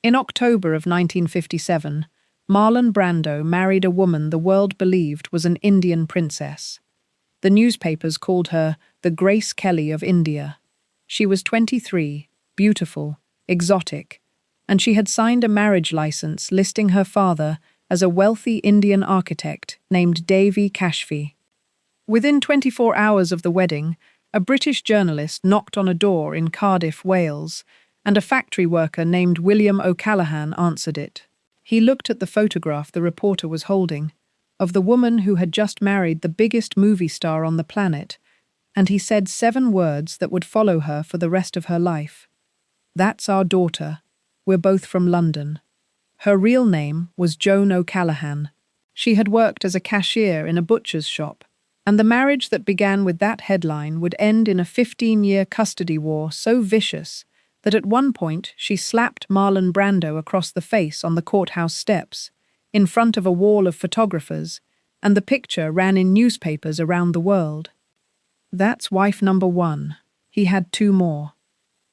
In October of 1957, Marlon Brando married a woman the world believed was an Indian princess. The newspapers called her the Grace Kelly of India. She was 23, beautiful, exotic, and she had signed a marriage license listing her father as a wealthy Indian architect named Devi Kashfi. Within 24 hours of the wedding, a British journalist knocked on a door in Cardiff, Wales, and a factory worker named William O'Callaghan answered it. He looked at the photograph the reporter was holding of the woman who had just married the biggest movie star on the planet, and he said 7 words that would follow her for the rest of her life. "That's our daughter. We're both from London." Her real name was Joan O'Callaghan. She had worked as a cashier in a butcher's shop, and the marriage that began with that headline would end in a 15-year custody war so vicious that at one point she slapped Marlon Brando across the face on the courthouse steps, in front of a wall of photographers, and the picture ran in newspapers around the world. That's wife number 1. He had 2 more.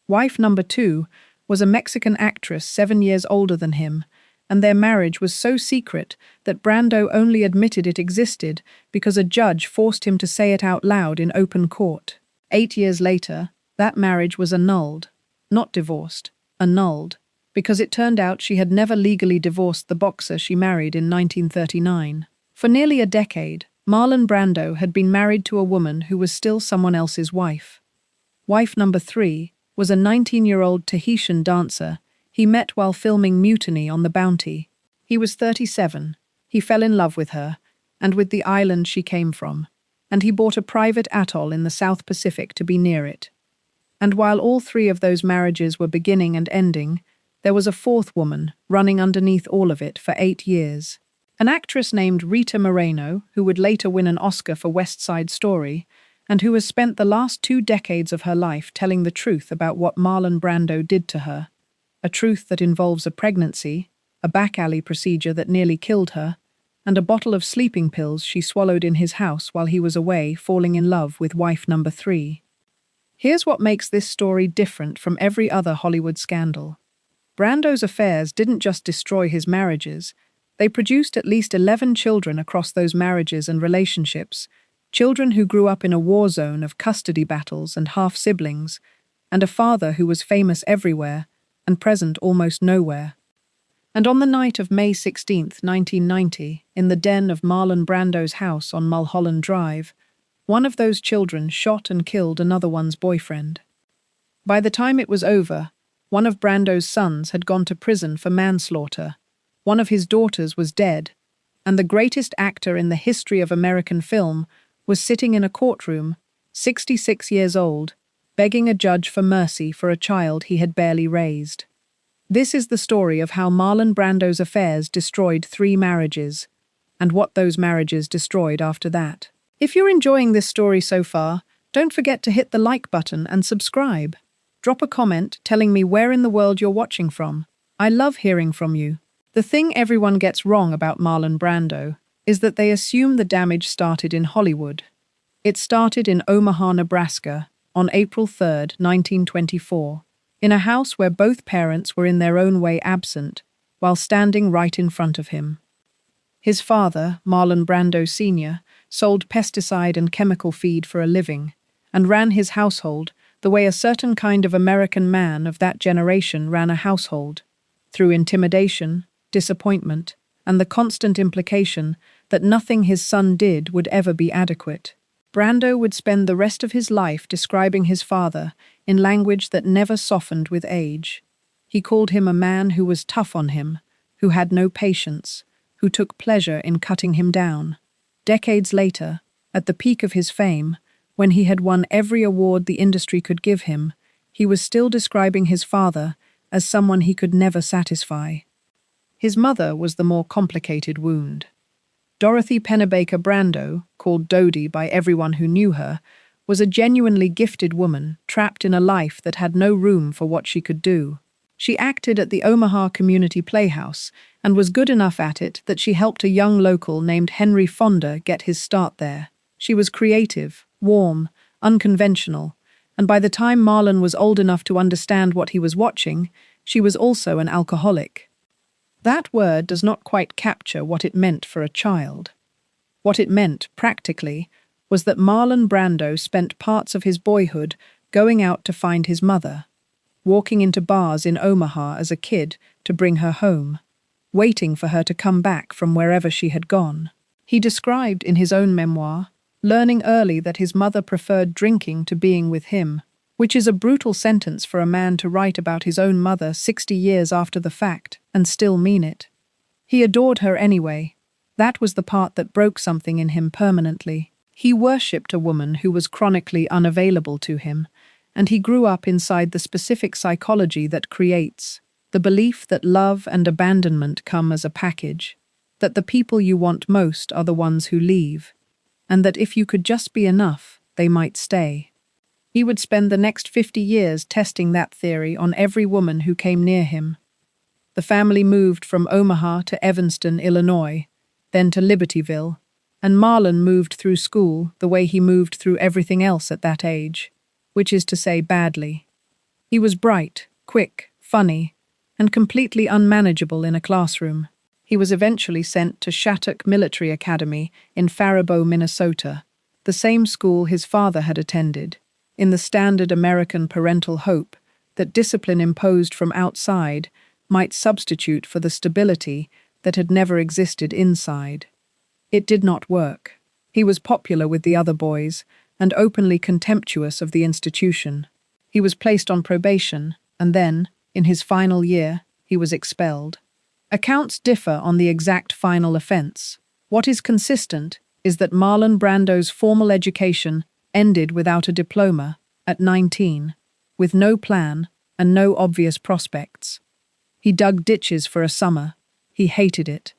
Wife number 2 was a Mexican actress 7 years older than him, and their marriage was so secret that Brando only admitted it existed because a judge forced him to say it out loud in open court. 8 years later, that marriage was annulled. Not divorced, annulled, because it turned out she had never legally divorced the boxer she married in 1939. For nearly a decade, Marlon Brando had been married to a woman who was still someone else's wife. Wife number 3 was a 19-year-old Tahitian dancer he met while filming Mutiny on the Bounty. He was 37. He fell in love with her, and with the island she came from, and he bought a private atoll in the South Pacific to be near it. And while all 3 of those marriages were beginning and ending, there was a 4th woman running underneath all of it for 8 years. An actress named Rita Moreno, who would later win an Oscar for West Side Story, and who has spent the last 2 decades of her life telling the truth about what Marlon Brando did to her. A truth that involves a pregnancy, a back-alley procedure that nearly killed her, and a bottle of sleeping pills she swallowed in his house while he was away falling in love with wife number 3. Here's what makes this story different from every other Hollywood scandal. Brando's affairs didn't just destroy his marriages, they produced at least 11 children across those marriages and relationships, children who grew up in a war zone of custody battles and half-siblings, and a father who was famous everywhere and present almost nowhere. And on the night of May 16, 1990, in the den of Marlon Brando's house on Mulholland Drive, one of those children shot and killed another one's boyfriend. By the time it was over, one of Brando's sons had gone to prison for manslaughter, one of his daughters was dead, and the greatest actor in the history of American film was sitting in a courtroom, 66 years old, begging a judge for mercy for a child he had barely raised. This is the story of how Marlon Brando's affairs destroyed 3 marriages, and what those marriages destroyed after that. If you're enjoying this story so far, don't forget to hit the like button and subscribe. Drop a comment telling me where in the world you're watching from. I love hearing from you. The thing everyone gets wrong about Marlon Brando is that they assume the damage started in Hollywood. It started in Omaha, Nebraska, on April 3, 1924, in a house where both parents were in their own way absent, while standing right in front of him. His father, Marlon Brando Sr., sold pesticide and chemical feed for a living, and ran his household the way a certain kind of American man of that generation ran a household, through intimidation, disappointment, and the constant implication that nothing his son did would ever be adequate. Brando would spend the rest of his life describing his father in language that never softened with age. He called him a man who was tough on him, who had no patience, who took pleasure in cutting him down. Decades later, at the peak of his fame, when he had won every award the industry could give him, he was still describing his father as someone he could never satisfy. His mother was the more complicated wound. Dorothy Pennebaker Brando, called Dodie by everyone who knew her, was a genuinely gifted woman trapped in a life that had no room for what she could do. She acted at the Omaha Community Playhouse and was good enough at it that she helped a young local named Henry Fonda get his start there. She was creative, warm, unconventional, and by the time Marlon was old enough to understand what he was watching, She was also an alcoholic. That word does not quite capture what it meant for a child. What it meant, practically, was that Marlon Brando spent parts of his boyhood going out to find his mother, walking into bars in Omaha as a kid to bring her home, waiting for her to come back from wherever she had gone. He described in his own memoir, learning early that his mother preferred drinking to being with him, which is a brutal sentence for a man to write about his own mother 60 years after the fact and still mean it. He adored her anyway. That was the part that broke something in him permanently. He worshipped a woman who was chronically unavailable to him, and he grew up inside the specific psychology that creates the belief that love and abandonment come as a package, that the people you want most are the ones who leave, and that if you could just be enough, they might stay. He would spend the next 50 years testing that theory on every woman who came near him. The family moved from Omaha to Evanston, Illinois, then to Libertyville, and Marlon moved through school the way he moved through everything else at that age, which is to say badly. He was bright, quick, funny, and completely unmanageable in a classroom. He was eventually sent to Shattuck Military Academy in Faribault, Minnesota, the same school his father had attended, in the standard American parental hope that discipline imposed from outside might substitute for the stability that had never existed inside. It did not work. He was popular with the other boys and openly contemptuous of the institution. He was placed on probation, and then, in his final year, he was expelled. Accounts differ on the exact final offense. What is consistent is that Marlon Brando's formal education ended without a diploma, at 19, with no plan and no obvious prospects. He dug ditches for a summer. He hated it.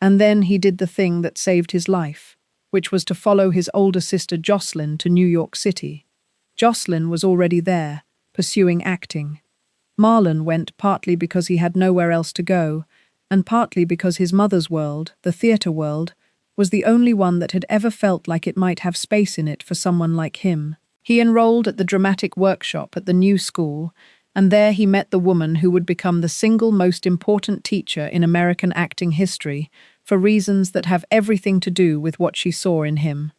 And then he did the thing that saved his life, which was to follow his older sister Jocelyn to New York City. Jocelyn was already there, pursuing acting. Marlon went partly because he had nowhere else to go, and partly because his mother's world, the theatre world, was the only one that had ever felt like it might have space in it for someone like him. He enrolled at the dramatic workshop at the new school, and there he met the woman who would become the single most important teacher in American acting history for reasons that have everything to do with what she saw in him.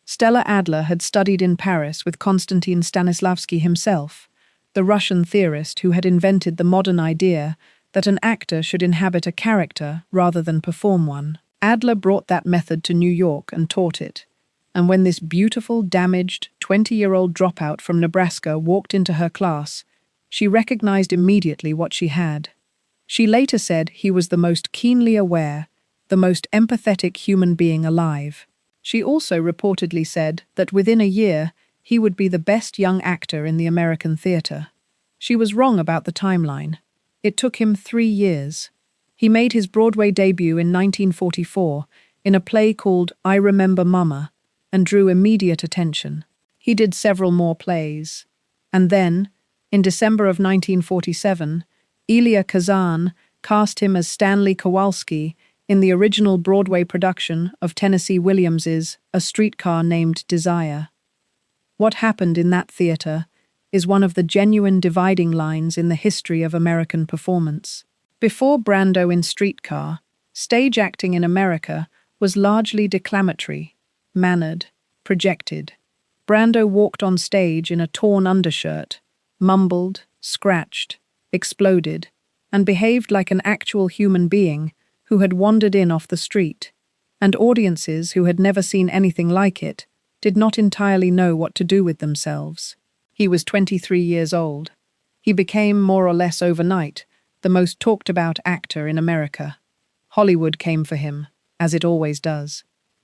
Stella Adler had studied in Paris with Konstantin Stanislavski himself, the Russian theorist who had invented the modern idea that an actor should inhabit a character rather than perform one. Adler brought that method to New York and taught it, and when this beautiful, damaged, 20-year-old dropout from Nebraska walked into her class, she recognized immediately what she had. She later said he was the most keenly aware, the most empathetic human being alive. She also reportedly said that within a year he would be the best young actor in the American theater. She was wrong about the timeline. It took him 3 years. He made his Broadway debut in 1944 in a play called I Remember Mama and drew immediate attention. He did several more plays. And then, in December of 1947, Elia Kazan cast him as Stanley Kowalski in the original Broadway production of Tennessee Williams's A Streetcar Named Desire. What happened in that theater is one of the genuine dividing lines in the history of American performance. Before Brando in Streetcar, stage acting in America was largely declamatory, mannered, projected. Brando walked on stage in a torn undershirt, mumbled, scratched, exploded, and behaved like an actual human being who had wandered in off the street, and audiences who had never seen anything like it did not entirely know what to do with themselves. He was 23 years old. He became, more or less overnight, the most talked-about actor in America. Hollywood came for him, as it always does.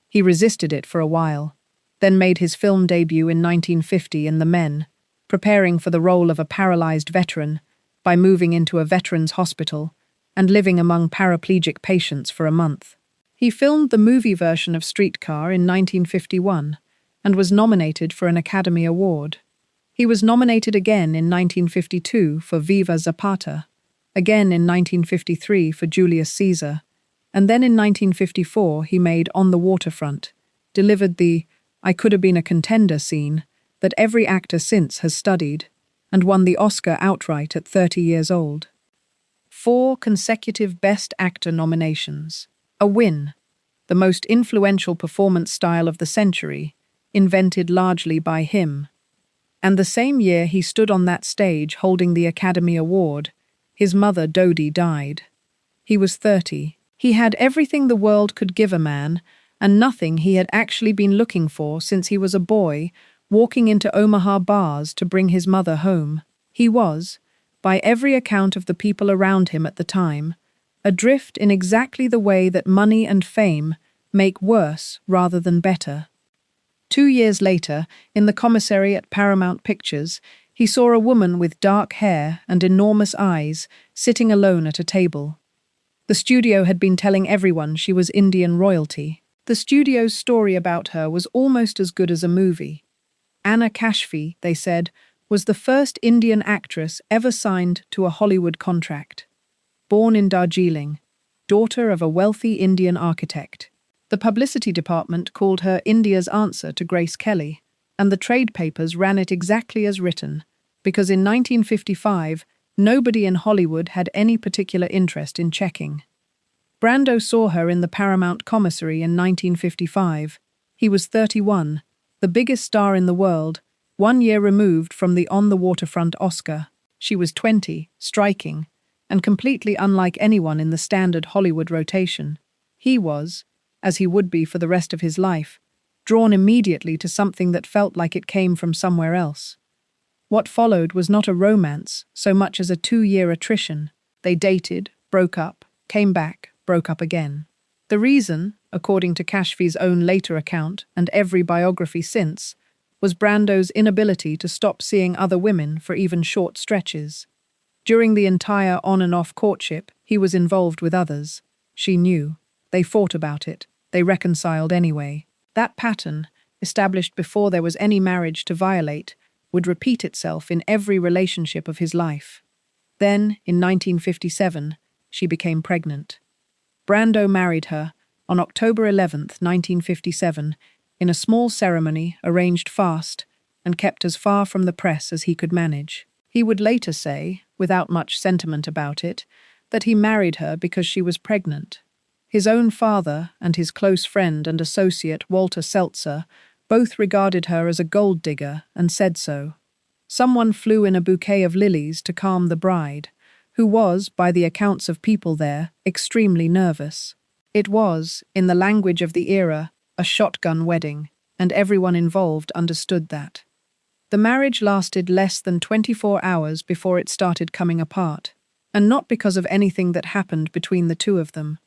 He resisted it for a while, then made his film debut in 1950 in The Men, preparing for the role of a paralyzed veteran by moving into a veterans' hospital and living among paraplegic patients for a month. He filmed the movie version of Streetcar in 1951 and was nominated for an Academy Award. He was nominated again in 1952 for Viva Zapata, again in 1953 for Julius Caesar, and then in 1954 he made On the Waterfront, delivered the I could have been a contender scene that every actor since has studied, and won the Oscar outright at 30 years old. 4 consecutive Best Actor nominations. A win, the most influential performance style of the century, invented largely by him. And the same year he stood on that stage holding the Academy Award, his mother Dodie died. He was 30. He had everything the world could give a man, and nothing he had actually been looking for since he was a boy, walking into Omaha bars to bring his mother home. He was, by every account of the people around him at the time, adrift in exactly the way that money and fame make worse rather than better. 2 years later, in the commissary at Paramount Pictures, he saw a woman with dark hair and enormous eyes sitting alone at a table. The studio had been telling everyone she was Indian royalty. The studio's story about her was almost as good as a movie. Anna Kashfi, they said, was the first Indian actress ever signed to a Hollywood contract. Born in Darjeeling, daughter of a wealthy Indian architect. The publicity department called her India's answer to Grace Kelly, and the trade papers ran it exactly as written, because in 1955, nobody in Hollywood had any particular interest in checking. Brando saw her in the Paramount commissary in 1955. He was 31, the biggest star in the world, 1 year removed from the On the Waterfront Oscar. She was 20, striking, and completely unlike anyone in the standard Hollywood rotation. He was, as he would be for the rest of his life, drawn immediately to something that felt like it came from somewhere else. What followed was not a romance so much as a 2-year attrition. They dated, broke up, came back, broke up again. The reason, according to Kashfi's own later account and every biography since, was Brando's inability to stop seeing other women for even short stretches. During the entire on and off courtship, he was involved with others. She knew. They fought about it. They reconciled anyway. That pattern, established before there was any marriage to violate, would repeat itself in every relationship of his life. Then, in 1957, she became pregnant. Brando married her on October 11, 1957, in a small ceremony arranged fast and kept as far from the press as he could manage. He would later say, without much sentiment about it, that he married her because she was pregnant. His own father and his close friend and associate Walter Seltzer both regarded her as a gold digger and said so. Someone flew in a bouquet of lilies to calm the bride, who was, by the accounts of people there, extremely nervous. It was, in the language of the era, a shotgun wedding, and everyone involved understood that. The marriage lasted less than 24 hours before it started coming apart, and not because of anything that happened between the two of them.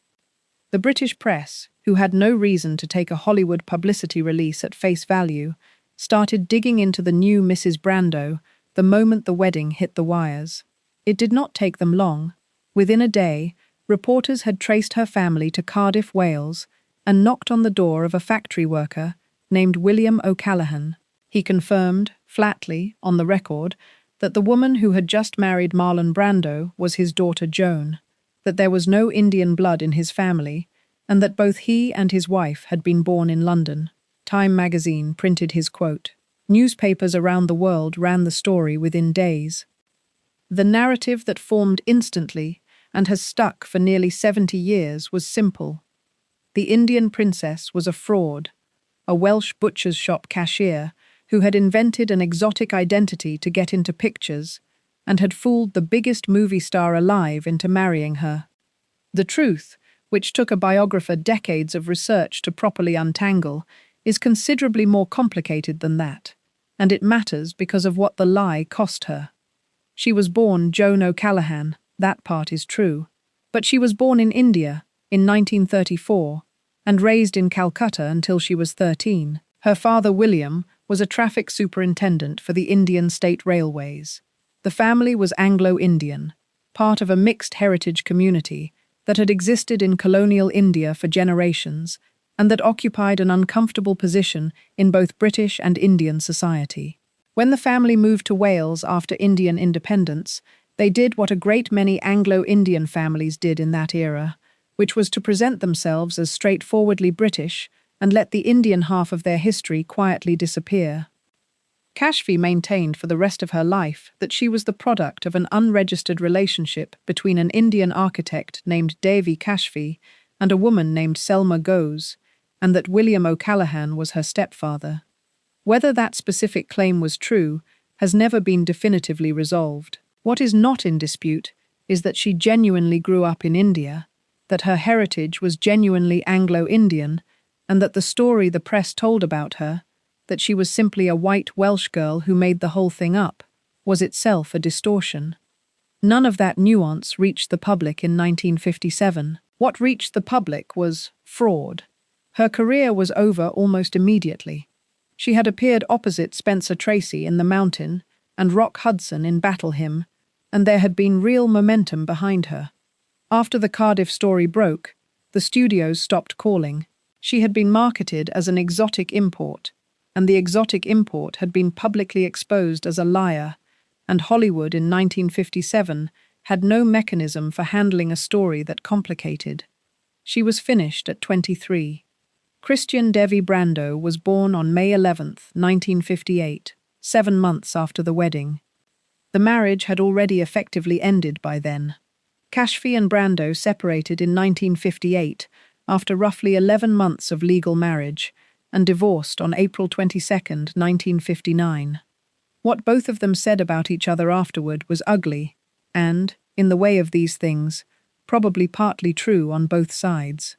The British press, who had no reason to take a Hollywood publicity release at face value, started digging into the new Mrs. Brando the moment the wedding hit the wires. It did not take them long. Within a day, reporters had traced her family to Cardiff, Wales, and knocked on the door of a factory worker named William O'Callaghan. He confirmed, flatly, on the record, that the woman who had just married Marlon Brando was his daughter Joan, that there was no Indian blood in his family, and that both he and his wife had been born in London. Time magazine printed his quote. Newspapers around the world ran the story within days. The narrative that formed instantly and has stuck for nearly 70 years was simple. The Indian princess was a fraud, a Welsh butcher's shop cashier who had invented an exotic identity to get into pictures and had fooled the biggest movie star alive into marrying her. The truth, which took a biographer decades of research to properly untangle, is considerably more complicated than that, and it matters because of what the lie cost her. She was born Joan O'Callaghan, that part is true, but she was born in India in 1934 and raised in Calcutta until she was 13. Her father, William, was a traffic superintendent for the Indian State Railways. The family was Anglo-Indian, part of a mixed heritage community that had existed in colonial India for generations and that occupied an uncomfortable position in both British and Indian society. When the family moved to Wales after Indian independence, they did what a great many Anglo-Indian families did in that era, which was to present themselves as straightforwardly British and let the Indian half of their history quietly disappear. Kashfi maintained for the rest of her life that she was the product of an unregistered relationship between an Indian architect named Devi Kashfi and a woman named Selma Ghose, and that William O'Callaghan was her stepfather. Whether that specific claim was true has never been definitively resolved. What is not in dispute is that she genuinely grew up in India, that her heritage was genuinely Anglo-Indian, and that the story the press told about her, that she was simply a white Welsh girl who made the whole thing up, was itself a distortion. None of that nuance reached the public in 1957. What reached the public was fraud. Her career was over almost immediately. She had appeared opposite Spencer Tracy in The Mountain and Rock Hudson in Battle Hymn, and there had been real momentum behind her. After the Cardiff story broke, the studios stopped calling. She had been marketed as an exotic import, and the exotic import had been publicly exposed as a liar, and Hollywood in 1957 had no mechanism for handling a story that complicated. She was finished at 23. Christian Devi Brando was born on May 11, 1958, 7 months after the wedding. The marriage had already effectively ended by then. Kashfi and Brando separated in 1958 after roughly 11 months of legal marriage, and divorced on April 22, 1959. What both of them said about each other afterward was ugly and, in the way of these things, probably partly true on both sides.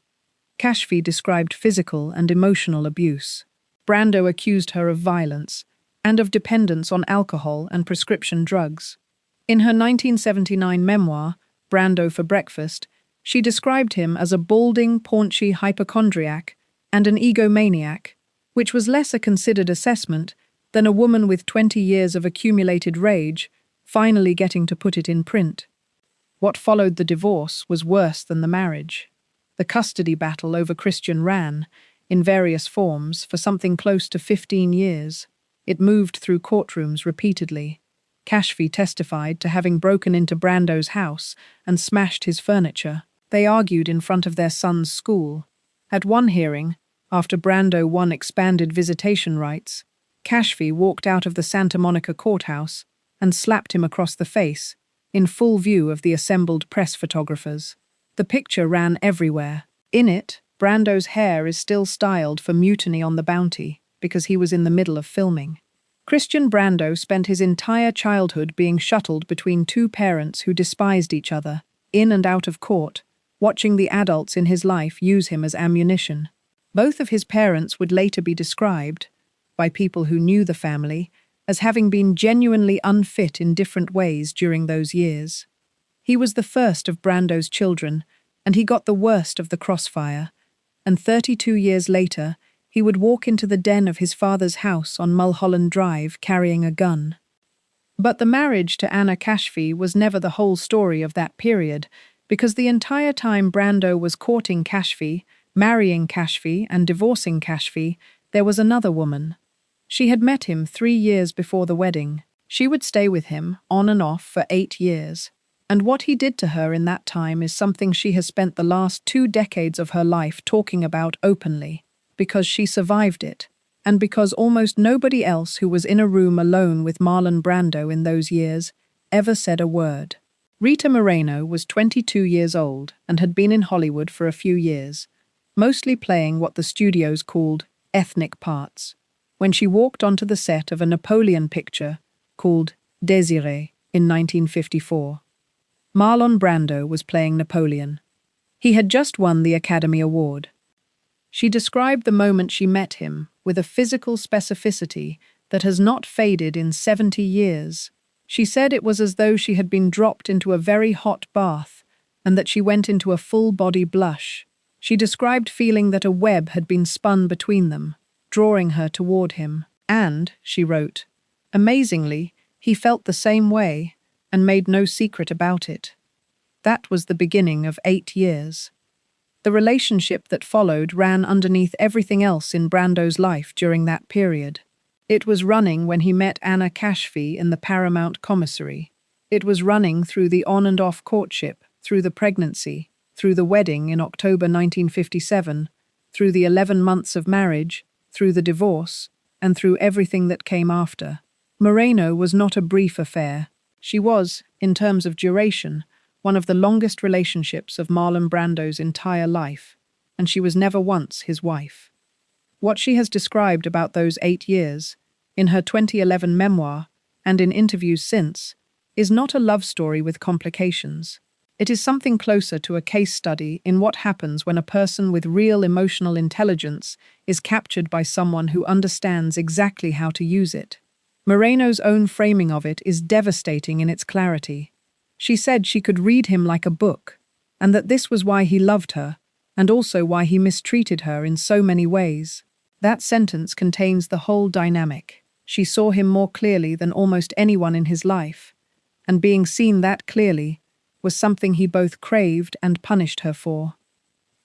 Kashfi described physical and emotional abuse. Brando accused her of violence and of dependence on alcohol and prescription drugs. In her 1979 memoir, Brando for Breakfast, she described him as a balding, paunchy hypochondriac and an egomaniac, which was less a considered assessment than a woman with 20 years of accumulated rage finally getting to put it in print. What followed the divorce was worse than the marriage. The custody battle over Christian ran, in various forms, for something close to 15 years. It moved through courtrooms repeatedly. Kashfi testified to having broken into Brando's house and smashed his furniture. They argued in front of their son's school. At one hearing, after Brando won expanded visitation rights, Kashfi walked out of the Santa Monica courthouse and slapped him across the face, in full view of the assembled press photographers. The picture ran everywhere. In it, Brando's hair is still styled for Mutiny on the Bounty, because he was in the middle of filming. Christian Brando spent his entire childhood being shuttled between two parents who despised each other, in and out of court, watching the adults in his life use him as ammunition. Both of his parents would later be described, by people who knew the family, as having been genuinely unfit in different ways during those years. He was the first of Brando's children, and he got the worst of the crossfire, and 32 years later, he would walk into the den of his father's house on Mulholland Drive carrying a gun. But the marriage to Anna Kashfi was never the whole story of that period, because the entire time Brando was courting Kashfi, marrying Kashfi, and divorcing Kashfi, there was another woman. She had met him 3 years before the wedding. She would stay with him, on and off, for 8 years. And what he did to her in that time is something she has spent the last 2 decades of her life talking about openly, because she survived it, and because almost nobody else who was in a room alone with Marlon Brando in those years ever said a word. Rita Moreno was 22 years old and had been in Hollywood for a few years, mostly playing what the studios called ethnic parts, when she walked onto the set of a Napoleon picture called Désiré in 1954. Marlon Brando was playing Napoleon. He had just won the Academy Award. She described the moment she met him with a physical specificity that has not faded in 70 years. She said it was as though she had been dropped into a very hot bath and that she went into a full-body blush. She described feeling that a web had been spun between them, drawing her toward him. And, she wrote, amazingly, he felt the same way and made no secret about it. That was the beginning of 8 years. The relationship that followed ran underneath everything else in Brando's life during that period. It was running when he met Anna Kashfi in the Paramount commissary. It was running through the on and off courtship, through the pregnancy, through the wedding in October 1957, through the 11 months of marriage, through the divorce, and through everything that came after. Moreno was not a brief affair. She was, in terms of duration, one of the longest relationships of Marlon Brando's entire life, and she was never once his wife. What she has described about those 8 years, in her 2011 memoir and in interviews since, is not a love story with complications. It is something closer to a case study in what happens when a person with real emotional intelligence is captured by someone who understands exactly how to use it. Moreno's own framing of it is devastating in its clarity. She said she could read him like a book, and that this was why he loved her, and also why he mistreated her in so many ways. That sentence contains the whole dynamic. She saw him more clearly than almost anyone in his life, and being seen that clearly was something he both craved and punished her for.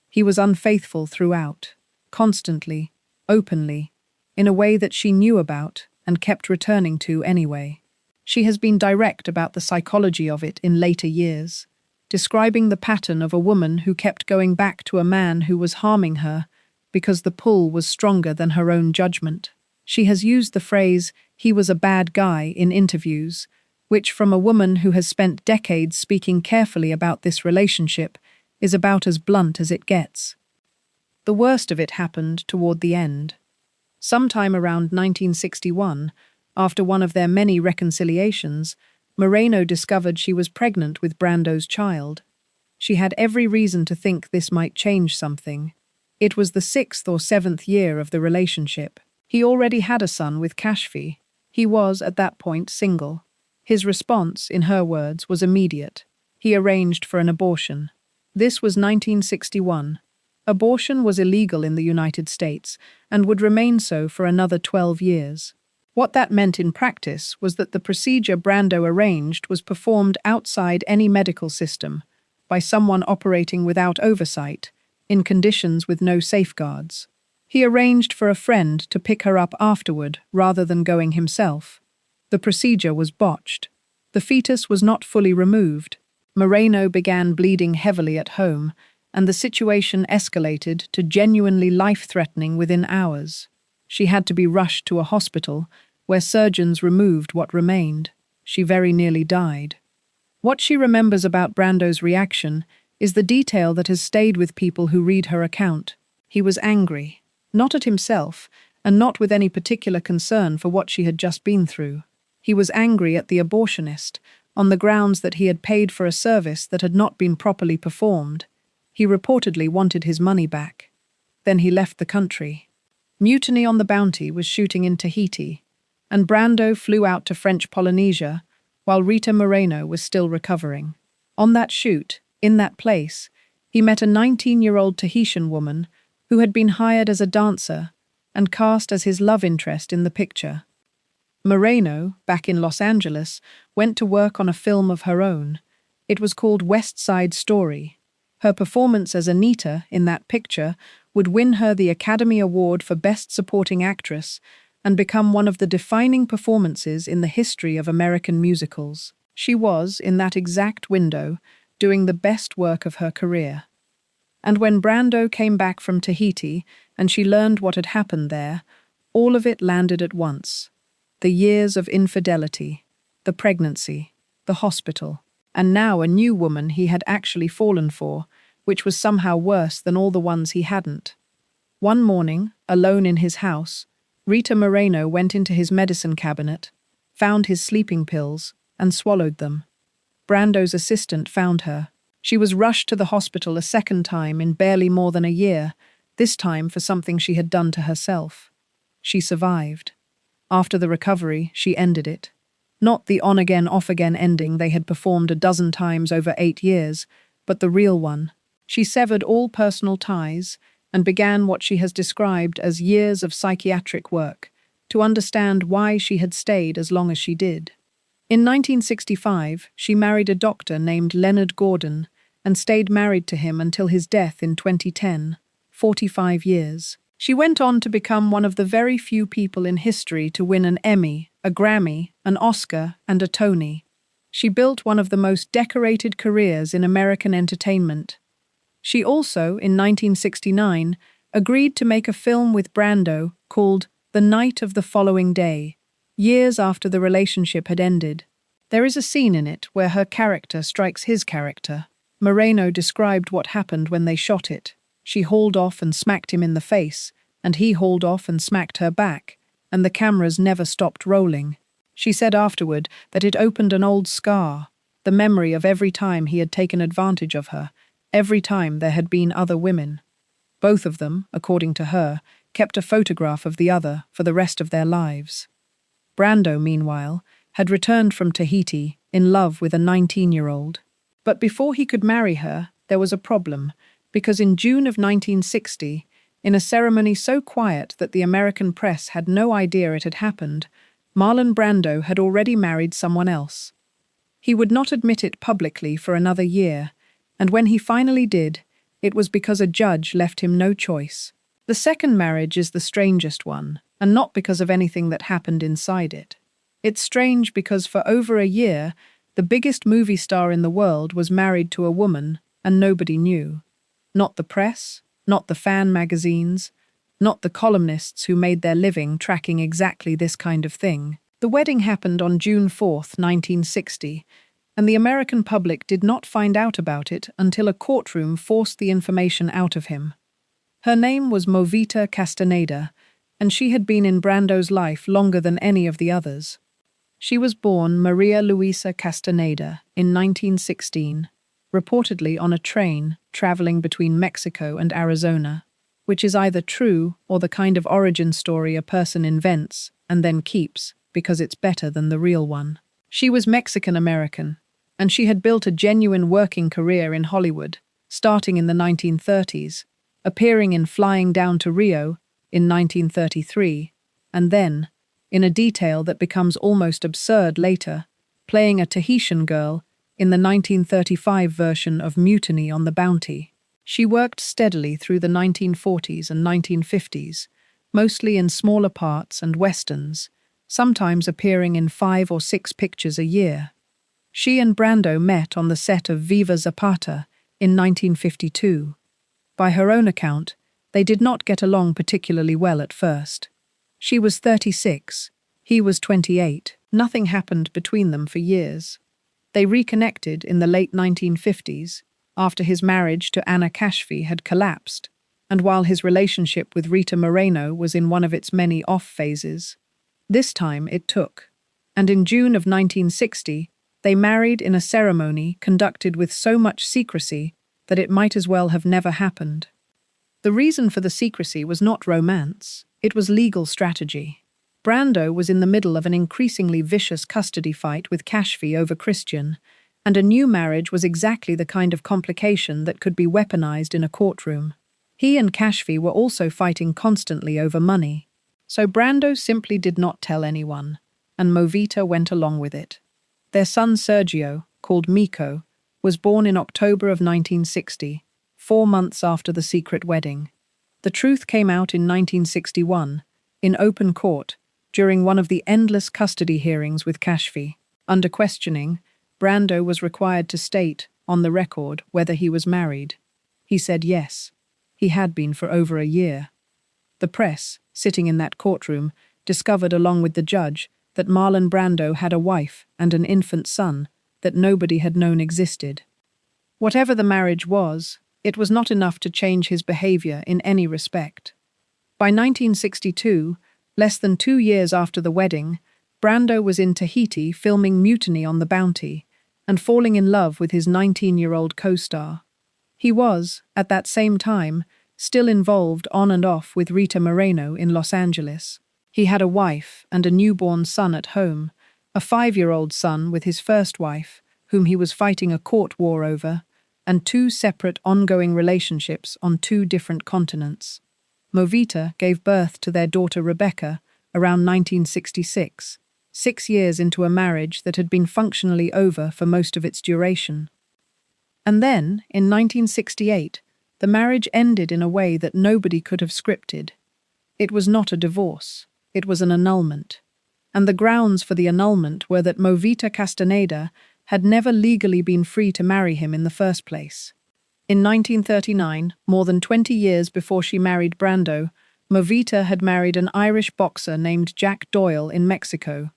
He was unfaithful throughout, constantly, openly, in a way that she knew about and kept returning to anyway. She has been direct about the psychology of it in later years, describing the pattern of a woman who kept going back to a man who was harming her because the pull was stronger than her own judgment. She has used the phrase, "he was a bad guy," in interviews, which from a woman who has spent decades speaking carefully about this relationship is about as blunt as it gets. The worst of it happened toward the end. Sometime around 1961, after one of their many reconciliations, Moreno discovered she was pregnant with Brando's child. She had every reason to think this might change something. It was the 6th or 7th year of the relationship. He already had a son with Kashfi. He was, at that point, single. His response, in her words, was immediate. He arranged for an abortion. This was 1961. Abortion was illegal in the United States and would remain so for another 12 years. What that meant in practice was that the procedure Brando arranged was performed outside any medical system, by someone operating without oversight, in conditions with no safeguards. He arranged for a friend to pick her up afterward rather than going himself. The procedure was botched. The fetus was not fully removed. Moreno began bleeding heavily at home, and the situation escalated to genuinely life-threatening within hours. She had to be rushed to a hospital, where surgeons removed what remained. She very nearly died. What she remembers about Brando's reaction is the detail that has stayed with people who read her account. He was angry, not at himself, and not with any particular concern for what she had just been through. He was angry at the abortionist, on the grounds that he had paid for a service that had not been properly performed. He reportedly wanted his money back. Then he left the country. Mutiny on the Bounty was shooting in Tahiti, and Brando flew out to French Polynesia, while Rita Moreno was still recovering. On that shoot, in that place, he met a 19-year-old Tahitian woman who had been hired as a dancer and cast as his love interest in the picture. Moreno, back in Los Angeles, went to work on a film of her own. It was called West Side Story. Her performance as Anita in that picture would win her the Academy Award for Best Supporting Actress and become one of the defining performances in the history of American musicals. She was, in that exact window, doing the best work of her career. And when Brando came back from Tahiti and she learned what had happened there, all of it landed at once. The years of infidelity, the pregnancy, the hospital, and now a new woman he had actually fallen for, which was somehow worse than all the ones he hadn't. One morning, alone in his house, Rita Moreno went into his medicine cabinet, found his sleeping pills, and swallowed them. Brando's assistant found her. She was rushed to the hospital a second time in barely more than a year, this time for something she had done to herself. She survived. After the recovery, she ended it. Not the on-again, off-again ending they had performed a dozen times over 8 years, but the real one. She severed all personal ties and began what she has described as years of psychiatric work to understand why she had stayed as long as she did. In 1965, she married a doctor named Leonard Gordon and stayed married to him until his death in 2010, 45 years. She went on to become one of the very few people in history to win an Emmy, a Grammy, an Oscar, and a Tony. She built one of the most decorated careers in American entertainment. She also, in 1969, agreed to make a film with Brando called The Night of the Following Day, years after the relationship had ended. There is a scene in it where her character strikes his character. Moreno described what happened when they shot it. She hauled off and smacked him in the face, and he hauled off and smacked her back, and the cameras never stopped rolling. She said afterward that it opened an old scar, the memory of every time he had taken advantage of her, every time there had been other women. Both of them, according to her, kept a photograph of the other for the rest of their lives. Brando, meanwhile, had returned from Tahiti in love with a 19-year-old. But before he could marry her, there was a problem, because in June of 1960, in a ceremony so quiet that the American press had no idea it had happened, Marlon Brando had already married someone else. He would not admit it publicly for another year, and when he finally did, it was because a judge left him no choice. The second marriage is the strangest one, and not because of anything that happened inside it. It's strange because for over a year, the biggest movie star in the world was married to a woman, and nobody knew. Not the press, not the fan magazines, not the columnists who made their living tracking exactly this kind of thing. The wedding happened on June 4th, 1960, and the American public did not find out about it until a courtroom forced the information out of him. Her name was Movita Castaneda, and she had been in Brando's life longer than any of the others. She was born Maria Luisa Castaneda in 1916, reportedly on a train traveling between Mexico and Arizona, which is either true or the kind of origin story a person invents and then keeps because it's better than the real one. She was Mexican-American, and she had built a genuine working career in Hollywood, starting in the 1930s, appearing in Flying Down to Rio in 1933, and then, in a detail that becomes almost absurd later, playing a Tahitian girl in the 1935 version of Mutiny on the Bounty. She worked steadily through the 1940s and 1950s, mostly in smaller parts and westerns, sometimes appearing in 5 or 6 pictures a year. She and Brando met on the set of Viva Zapata in 1952. By her own account, they did not get along particularly well at first. She was 36, he was 28. Nothing happened between them for years. They reconnected in the late 1950s, after his marriage to Anna Kashfi had collapsed, and while his relationship with Rita Moreno was in one of its many off phases. This time it took, and in June of 1960, they married in a ceremony conducted with so much secrecy that it might as well have never happened. The reason for the secrecy was not romance, it was legal strategy. Brando was in the middle of an increasingly vicious custody fight with Kashfi over Christian, and a new marriage was exactly the kind of complication that could be weaponized in a courtroom. He and Kashfi were also fighting constantly over money, so Brando simply did not tell anyone, and Movita went along with it. Their son Sergio, called Miko, was born in October of 1960, 4 months after the secret wedding. The truth came out in 1961, in open court, during one of the endless custody hearings with Kashfi. Under questioning, Brando was required to state, on the record, whether he was married. He said yes. He had been for over a year. The press, sitting in that courtroom, discovered along with the judge that Marlon Brando had a wife and an infant son that nobody had known existed. Whatever the marriage was, it was not enough to change his behavior in any respect. By 1962, less than 2 years after the wedding, Brando was in Tahiti filming Mutiny on the Bounty and falling in love with his 19-year-old co-star. He was, at that same time, still involved on and off with Rita Moreno in Los Angeles. He had a wife and a newborn son at home, a 5-year-old son with his first wife, whom he was fighting a court war over, and 2 separate ongoing relationships on 2 different continents. Movita gave birth to their daughter Rebecca around 1966, 6 years into a marriage that had been functionally over for most of its duration. And then, in 1968, the marriage ended in a way that nobody could have scripted. It was not a divorce, it was an annulment. And the grounds for the annulment were that Movita Castaneda had never legally been free to marry him in the first place. In 1939, more than 20 years before she married Brando, Movita had married an Irish boxer named Jack Doyle in Mexico.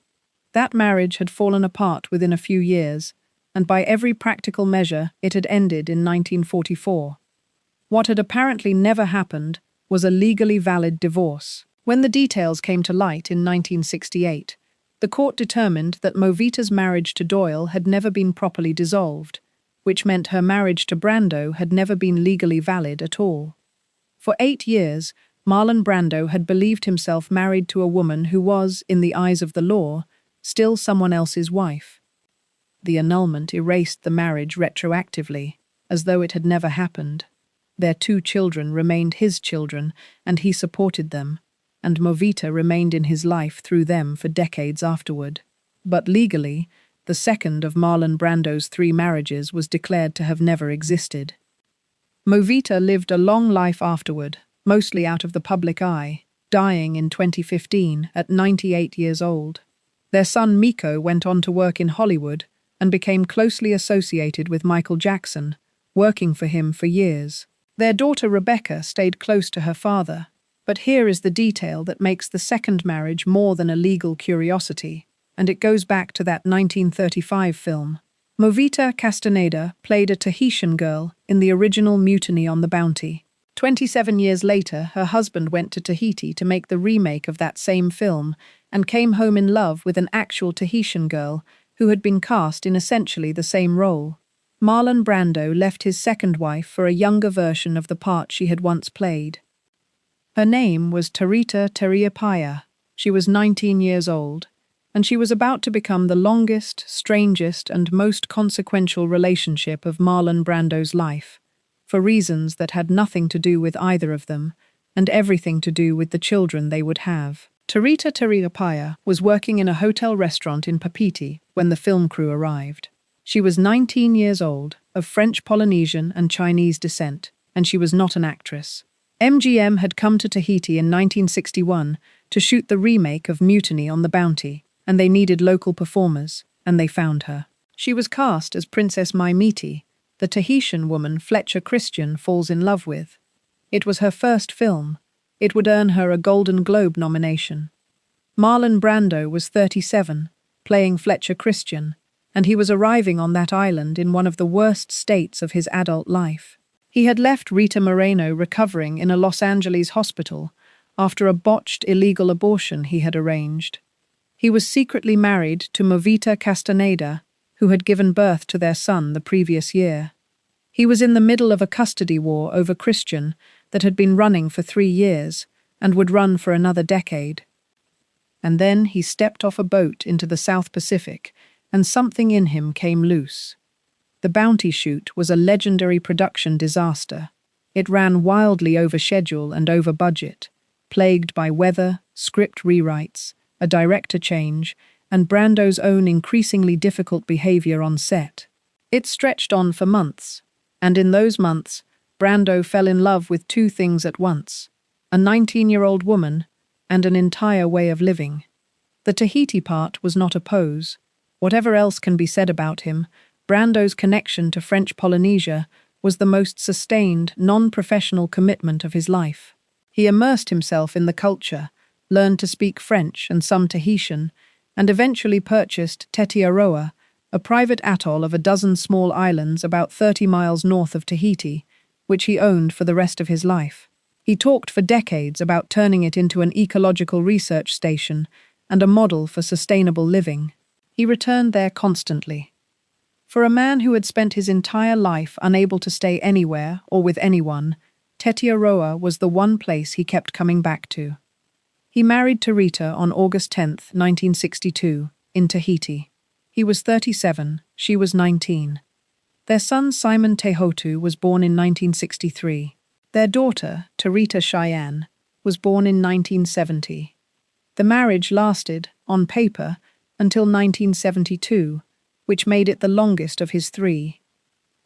That marriage had fallen apart within a few years, and by every practical measure it had ended in 1944. What had apparently never happened was a legally valid divorce. When the details came to light in 1968, the court determined that Movita's marriage to Doyle had never been properly dissolved, which meant her marriage to Brando had never been legally valid at all. For 8 years, Marlon Brando had believed himself married to a woman who was, in the eyes of the law, still someone else's wife. The annulment erased the marriage retroactively, as though it had never happened. Their 2 children remained his children, and he supported them, and Movita remained in his life through them for decades afterward. But legally, the second of Marlon Brando's 3 marriages was declared to have never existed. Movita lived a long life afterward, mostly out of the public eye, dying in 2015 at 98 years old. Their son Miko went on to work in Hollywood and became closely associated with Michael Jackson, working for him for years. Their daughter Rebecca stayed close to her father, but here is the detail that makes the second marriage more than a legal curiosity, and it goes back to that 1935 film. Movita Castaneda played a Tahitian girl in the original Mutiny on the Bounty. 27 years later, her husband went to Tahiti to make the remake of that same film and came home in love with an actual Tahitian girl who had been cast in essentially the same role. Marlon Brando left his second wife for a younger version of the part she had once played. Her name was Rita. She was 19 years old, and she was about to become the longest, strangest, and most consequential relationship of Marlon Brando's life, for reasons that had nothing to do with either of them, and everything to do with the children they would have. Rita was working in a hotel restaurant in Tahiti when the film crew arrived. She was 19 years old, of French, Polynesian, and Chinese descent, and she was not an actress. MGM had come to Tahiti in 1961 to shoot the remake of Mutiny on the Bounty, and they needed local performers, and they found her. She was cast as Princess Maimiti, the Tahitian woman Fletcher Christian falls in love with. It was her first film. It would earn her a Golden Globe nomination. Marlon Brando was 37, playing Fletcher Christian, and he was arriving on that island in one of the worst states of his adult life. He had left Rita Moreno recovering in a Los Angeles hospital after a botched illegal abortion he had arranged. He was secretly married to Movita Castaneda, who had given birth to their son the previous year. He was in the middle of a custody war over Christian that had been running for 3 years and would run for another decade. And then he stepped off a boat into the South Pacific, and something in him came loose. The Bounty shoot was a legendary production disaster. It ran wildly over schedule and over budget, plagued by weather, script rewrites, a director change, and Brando's own increasingly difficult behavior on set. It stretched on for months, and in those months, Brando fell in love with 2 things at once: a 19-year-old woman and an entire way of living. The Tahiti part was not a pose. Whatever else can be said about him, Brando's connection to French Polynesia was the most sustained, non-professional commitment of his life. He immersed himself in the culture, learned to speak French and some Tahitian, and eventually purchased Tetiaroa, a private atoll of a dozen small islands about 30 miles north of Tahiti, which he owned for the rest of his life. He talked for decades about turning it into an ecological research station and a model for sustainable living. He returned there constantly. For a man who had spent his entire life unable to stay anywhere or with anyone, Tetiaroa was the one place he kept coming back to. He married Rita on August 10, 1962, in Tahiti. He was 37, she was 19. Their son Simon Tehotu was born in 1963. Their daughter, Rita Cheyenne, was born in 1970. The marriage lasted, on paper, until 1972, which made it the longest of his 3.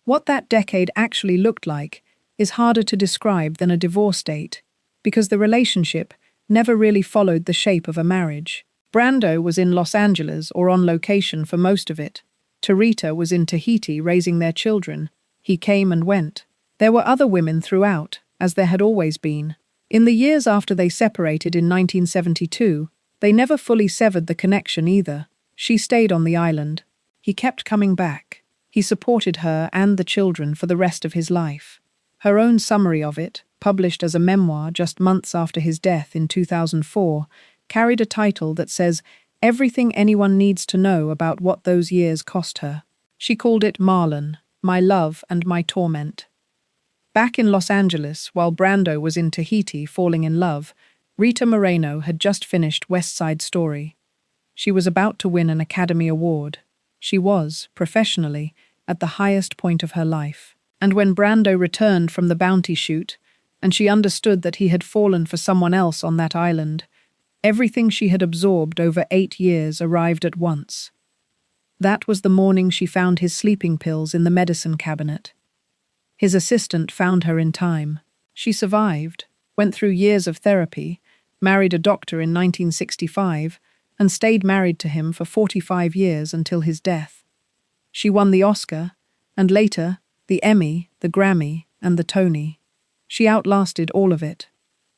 What that decade actually looked like is harder to describe than a divorce date, because the relationship never really followed the shape of a marriage. Brando was in Los Angeles or on location for most of it. Rita was in Tahiti raising their children. He came and went. There were other women throughout, as there had always been, In the years after they separated in 1972, they never fully severed the connection either. She stayed on the island. He kept coming back. He supported her and the children for the rest of his life. Her own summary of it, published as a memoir just months after his death in 2004, carried a title that says, "Everything anyone needs to know about what those years cost her." She called it Marlon, My Love and My Torment. Back in Los Angeles, while Brando was in Tahiti falling in love, Rita Moreno had just finished West Side Story. She was about to win an Academy Award. She was, professionally, at the highest point of her life. And when Brando returned from the bounty shoot, and she understood that he had fallen for someone else on that island, everything she had absorbed over 8 years arrived at once. That was the morning she found his sleeping pills in the medicine cabinet. His assistant found her in time. She survived, went through years of therapy, married a doctor in 1965, and stayed married to him for 45 years until his death. She won the Oscar, and later, the Emmy, the Grammy, and the Tony. She outlasted all of it.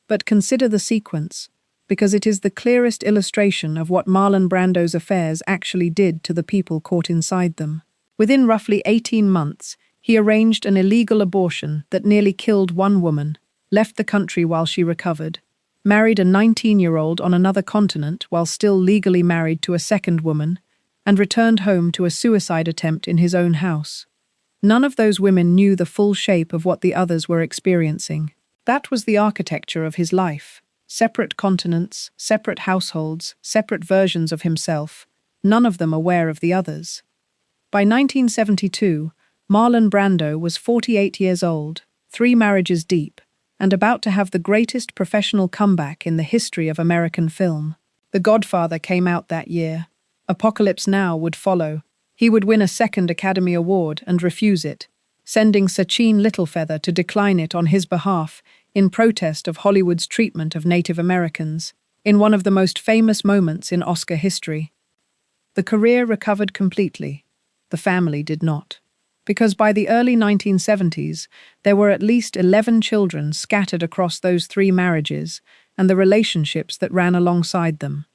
But consider the sequence, because it is the clearest illustration of what Marlon Brando's affairs actually did to the people caught inside them. Within roughly 18 months, he arranged an illegal abortion that nearly killed one woman, left the country while she recovered, married a 19-year-old on another continent while still legally married to a second woman, and returned home to a suicide attempt in his own house. None of those women knew the full shape of what the others were experiencing. That was the architecture of his life. Separate continents, separate households, separate versions of himself, none of them aware of the others. By 1972, Marlon Brando was 48 years old, 3 marriages deep, and about to have the greatest professional comeback in the history of American film. The Godfather came out that year. Apocalypse Now would follow. He would win a second Academy Award and refuse it, sending Sachin Littlefeather to decline it on his behalf in protest of Hollywood's treatment of Native Americans, in one of the most famous moments in Oscar history. The career recovered completely. The family did not. Because by the early 1970s, there were at least 11 children scattered across those 3 marriages and the relationships that ran alongside them.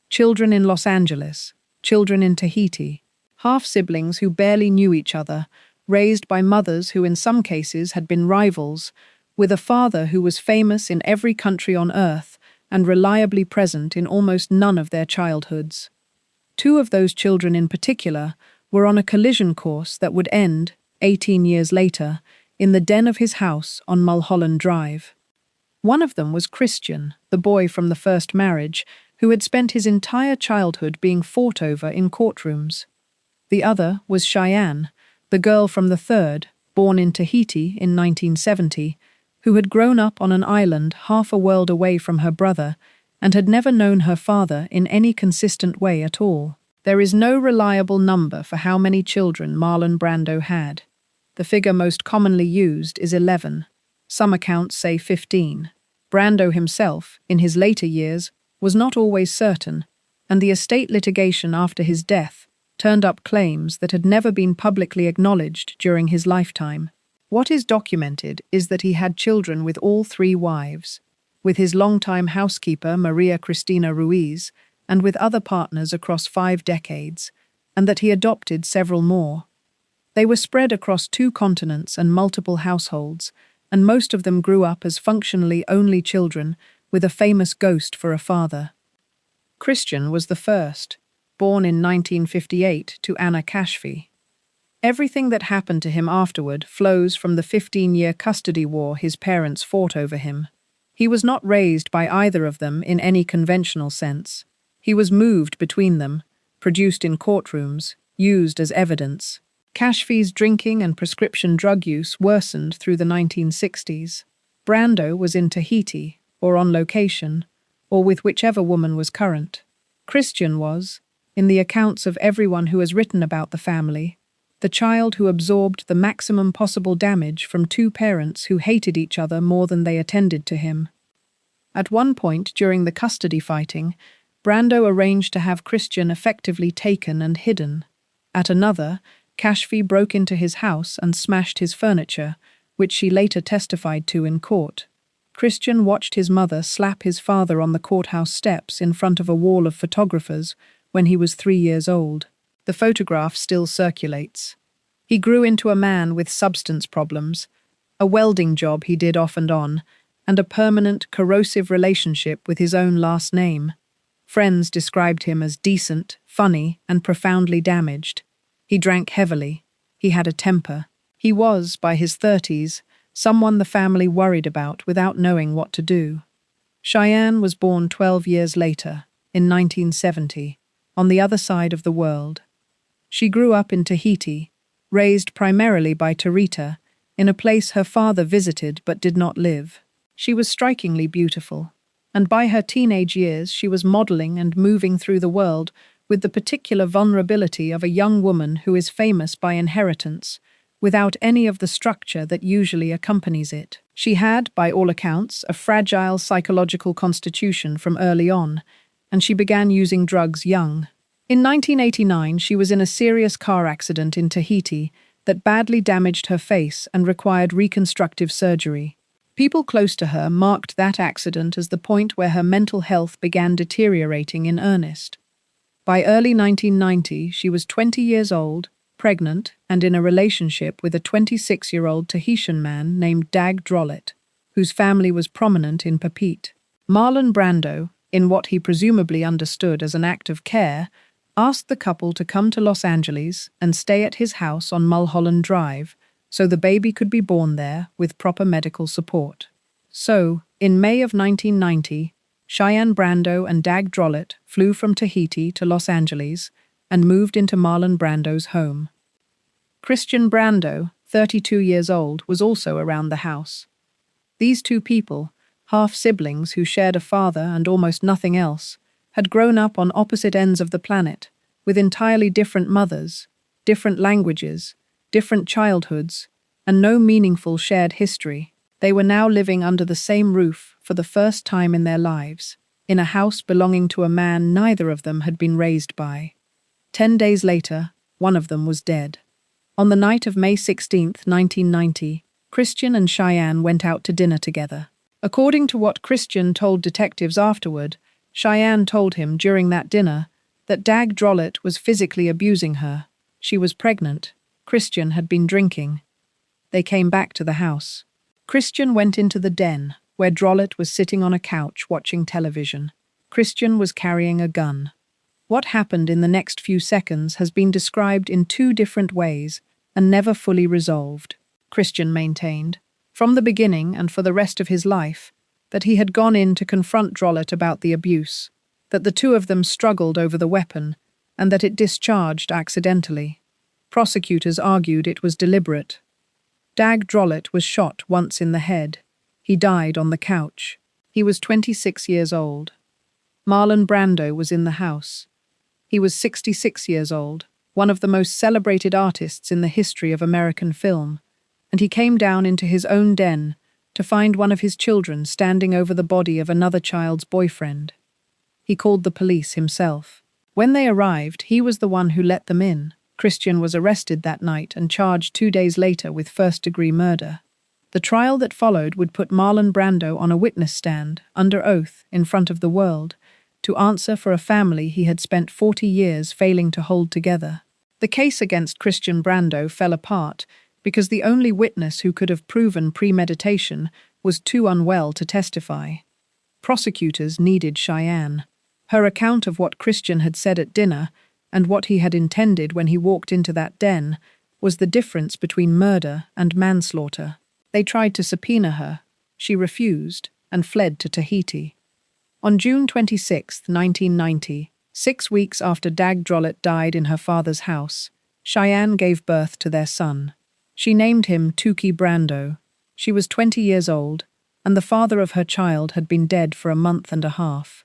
Children in Los Angeles, children in Tahiti, half-siblings who barely knew each other, raised by mothers who in some cases had been rivals, with a father who was famous in every country on earth and reliably present in almost none of their childhoods. 2 of those children in particular were on a collision course that would end, 18 years later, in the den of his house on Mulholland Drive. One of them was Christian, the boy from the first marriage, who had spent his entire childhood being fought over in courtrooms. The other was Cheyenne, the girl from the third, born in Tahiti in 1970, who had grown up on an island half a world away from her brother and had never known her father in any consistent way at all. There is no reliable number for how many children Marlon Brando had. The figure most commonly used is 11. Some accounts say 15. Brando himself, in his later years, was not always certain, and the estate litigation after his death turned up claims that had never been publicly acknowledged during his lifetime. What is documented is that he had children with all 3 wives, with his longtime housekeeper Maria Cristina Ruiz, and with other partners across 5 decades, and that he adopted several more. They were spread across 2 continents and multiple households, and most of them grew up as functionally only children with a famous ghost for a father. Christian was the first, born in 1958 to Anna Kashfi. Everything that happened to him afterward flows from the 15-year custody war his parents fought over him. He was not raised by either of them in any conventional sense. He was moved between them, produced in courtrooms, used as evidence. Kashfi's drinking and prescription drug use worsened through the 1960s. Brando was in Tahiti, or on location, or with whichever woman was current. Christian was, in the accounts of everyone who has written about the family, the child who absorbed the maximum possible damage from 2 parents who hated each other more than they attended to him. At one point during the custody fighting, Brando arranged to have Christian effectively taken and hidden. At another, Kashfi broke into his house and smashed his furniture, which she later testified to in court. Christian watched his mother slap his father on the courthouse steps in front of a wall of photographers when he was 3 years old. The photograph still circulates. He grew into a man with substance problems, a welding job he did off and on, and a permanent, corrosive relationship with his own last name. Friends described him as decent, funny, and profoundly damaged. He drank heavily. He had a temper. He was, by his 30s, someone the family worried about without knowing what to do. Cheyenne was born 12 years later, in 1970, on the other side of the world. She grew up in Tahiti, raised primarily by Rita, in a place her father visited but did not live. She was strikingly beautiful, and by her teenage years she was modeling and moving through the world with the particular vulnerability of a young woman who is famous by inheritance, without any of the structure that usually accompanies it. She had, by all accounts, a fragile psychological constitution from early on, and she began using drugs young. In 1989, she was in a serious car accident in Tahiti that badly damaged her face and required reconstructive surgery. People close to her marked that accident as the point where her mental health began deteriorating in earnest. By early 1990, she was 20 years old, pregnant, and in a relationship with a 26-year-old Tahitian man named Dag Drolet, whose family was prominent in Papeete. Marlon Brando, in what he presumably understood as an act of care, asked the couple to come to Los Angeles and stay at his house on Mulholland Drive so the baby could be born there with proper medical support. So, in May of 1990, Cheyenne Brando and Dag Drolet flew from Tahiti to Los Angeles and moved into Marlon Brando's home. Christian Brando, 32 years old, was also around the house. These two people, half-siblings who shared a father and almost nothing else, had grown up on opposite ends of the planet, with entirely different mothers, different languages, different childhoods, and no meaningful shared history. They were now living under the same roof for the first time in their lives, in a house belonging to a man neither of them had been raised by. 10 days later, one of them was dead. On the night of May 16, 1990, Christian and Cheyenne went out to dinner together. According to what Christian told detectives afterward, Cheyenne told him during that dinner that Dag Drolet was physically abusing her. She was pregnant. Christian had been drinking. They came back to the house. Christian went into the den, where Drolet was sitting on a couch watching television. Christian was carrying a gun. What happened in the next few seconds has been described in 2 different ways and never fully resolved. Christian maintained, from the beginning and for the rest of his life, that he had gone in to confront Drolet about the abuse, that the two of them struggled over the weapon, and that it discharged accidentally. Prosecutors argued it was deliberate. Dag Drolet was shot once in the head. He died on the couch. He was 26 years old. Marlon Brando was in the house. He was 66 years old, one of the most celebrated artists in the history of American film, and he came down into his own den to find one of his children standing over the body of another child's boyfriend. He called the police himself. When they arrived, he was the one who let them in. Christian was arrested that night and charged 2 days later with first-degree murder. The trial that followed would put Marlon Brando on a witness stand, under oath, in front of the world, to answer for a family he had spent 40 years failing to hold together. The case against Christian Brando fell apart because the only witness who could have proven premeditation was too unwell to testify. Prosecutors needed Cheyenne. Her account of what Christian had said at dinner and what he had intended when he walked into that den was the difference between murder and manslaughter. They tried to subpoena her. She refused and fled to Tahiti. On June 26, 1990, 6 weeks after Dag Drolet died in her father's house, Cheyenne gave birth to their son. She named him Tuki Brando. She was 20 years old, and the father of her child had been dead for a month and a half.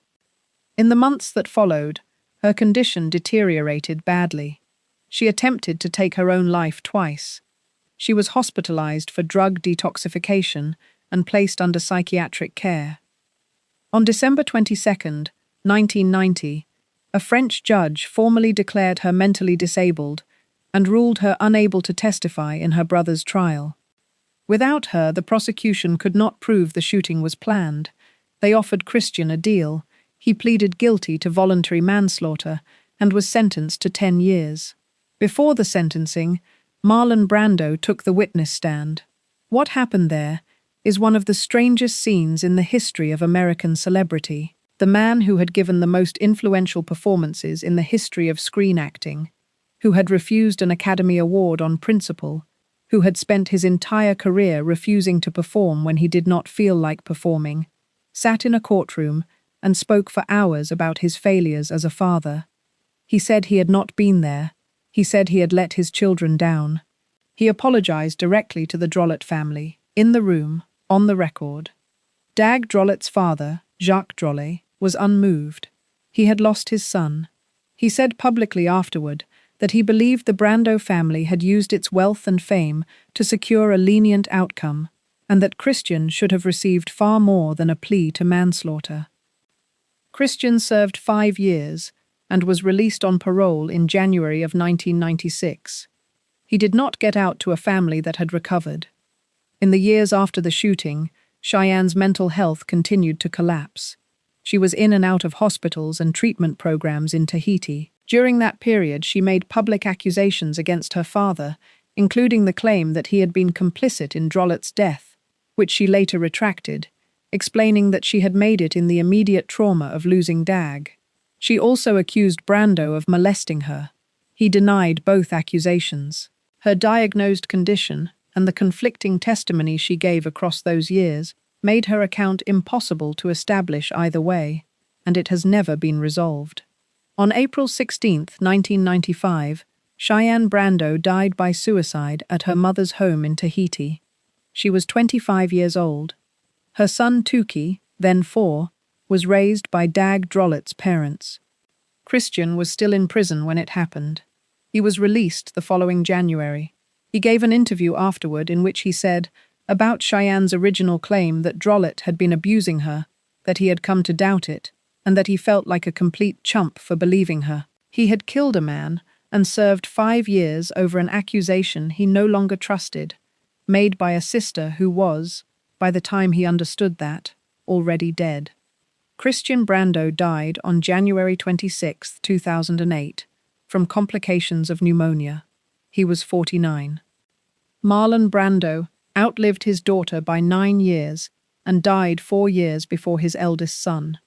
In the months that followed, her condition deteriorated badly. She attempted to take her own life twice. She was hospitalized for drug detoxification and placed under psychiatric care. On December 22, 1990, a French judge formally declared her mentally disabled and ruled her unable to testify in her brother's trial. Without her, the prosecution could not prove the shooting was planned. They offered Christian a deal. He pleaded guilty to voluntary manslaughter and was sentenced to 10 years. Before the sentencing, Marlon Brando took the witness stand. What happened there is one of the strangest scenes in the history of American celebrity. The man who had given the most influential performances in the history of screen acting, who had refused an Academy Award on principle, who had spent his entire career refusing to perform when he did not feel like performing, sat in a courtroom and spoke for hours about his failures as a father. He said he had not been there. He said he had let his children down. He apologized directly to the Drolet family, in the room, on the record. Dag Drolet's father, Jacques Drolet, was unmoved. He had lost his son. He said publicly afterward that he believed the Brando family had used its wealth and fame to secure a lenient outcome, and that Christian should have received far more than a plea to manslaughter. Christian served 5 years and was released on parole in January of 1996. He did not get out to a family that had recovered. In the years after the shooting, Cheyenne's mental health continued to collapse. She was in and out of hospitals and treatment programs in Tahiti. During that period, she made public accusations against her father, including the claim that he had been complicit in Drolet's death, which she later retracted, explaining that she had made it in the immediate trauma of losing Dag. She also accused Brando of molesting her. He denied both accusations. Her diagnosed condition and the conflicting testimony she gave across those years made her account impossible to establish either way, and it has never been resolved. On April 16, 1995, Cheyenne Brando died by suicide at her mother's home in Tahiti. She was 25 years old. Her son Tuki, then 4, was raised by Dag Drolet's parents. Christian was still in prison when it happened. He was released the following January. He gave an interview afterward in which he said, about Cheyenne's original claim that Drolet had been abusing her, that he had come to doubt it, and that he felt like a complete chump for believing her. He had killed a man and served 5 years over an accusation he no longer trusted, made by a sister who was, by the time he understood that, already dead. Christian Brando died on January 26, 2008, from complications of pneumonia. He was 49. Marlon Brando outlived his daughter by 9 years and died 4 years before his eldest son.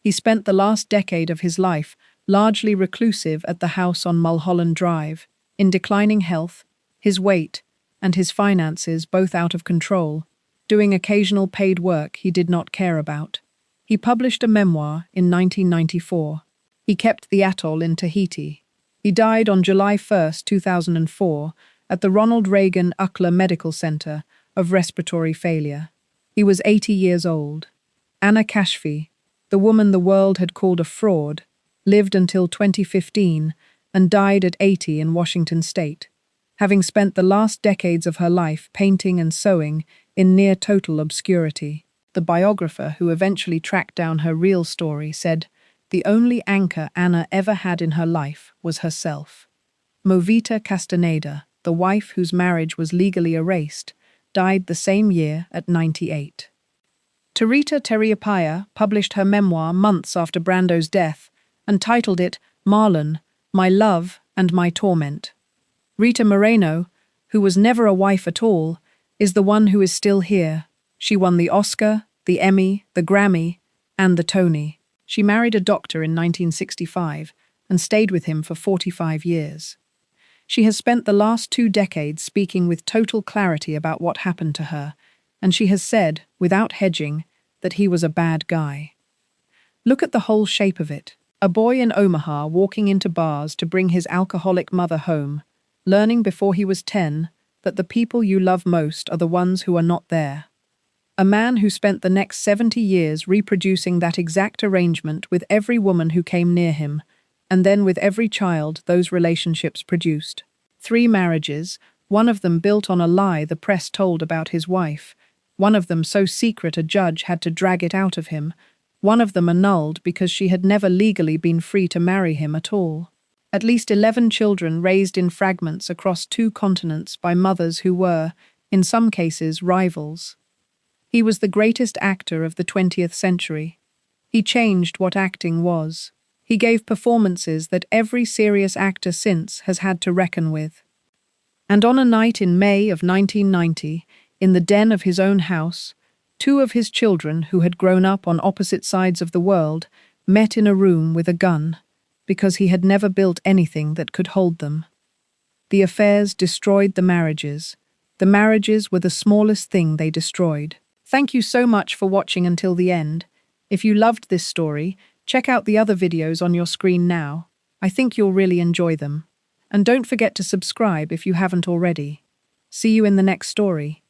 He spent the last decade of his life largely reclusive at the house on Mulholland Drive, in declining health, his weight, and his finances both out of control, doing occasional paid work he did not care about. He published a memoir in 1994. He kept the atoll in Tahiti. He died on July 1, 2004, at the Ronald Reagan Ucla Medical Center of respiratory failure. He was 80 years old. Anna Kashfi, the woman the world had called a fraud, lived until 2015 and died at 80 in Washington state, having spent the last decades of her life painting and sewing in near-total obscurity. The biographer who eventually tracked down her real story said, "The only anchor Anna ever had in her life was herself." Movita Castaneda, the wife whose marriage was legally erased, died the same year at 98. Rita Terriapaya published her memoir months after Brando's death and titled it Marlon, My Love and My Torment. Rita Moreno, who was never a wife at all, is the one who is still here. She won the Oscar, the Emmy, the Grammy, and the Tony. She married a doctor in 1965 and stayed with him for 45 years. She has spent the last 2 decades speaking with total clarity about what happened to her, and she has said, without hedging, that he was a bad guy. Look at the whole shape of it. A boy in Omaha walking into bars to bring his alcoholic mother home, learning before he was 10 that the people you love most are the ones who are not there. A man who spent the next 70 years reproducing that exact arrangement with every woman who came near him, and then with every child those relationships produced. 3 marriages, one of them built on a lie the press told about his wife, one of them so secret a judge had to drag it out of him, one of them annulled because she had never legally been free to marry him at all. At least 11 children raised in fragments across 2 continents by mothers who were, in some cases rivals. He was the greatest actor of the 20th century. He changed what acting was. He gave performances that every serious actor since has had to reckon with. And on a night in May of 1990, in the den of his own house, two of his children, who had grown up on opposite sides of the world, met in a room with a gun, because he had never built anything that could hold them. The affairs destroyed the marriages. The marriages were the smallest thing they destroyed. Thank you so much for watching until the end. If you loved this story, check out the other videos on your screen now. I think you'll really enjoy them. And don't forget to subscribe if you haven't already. See you in the next story.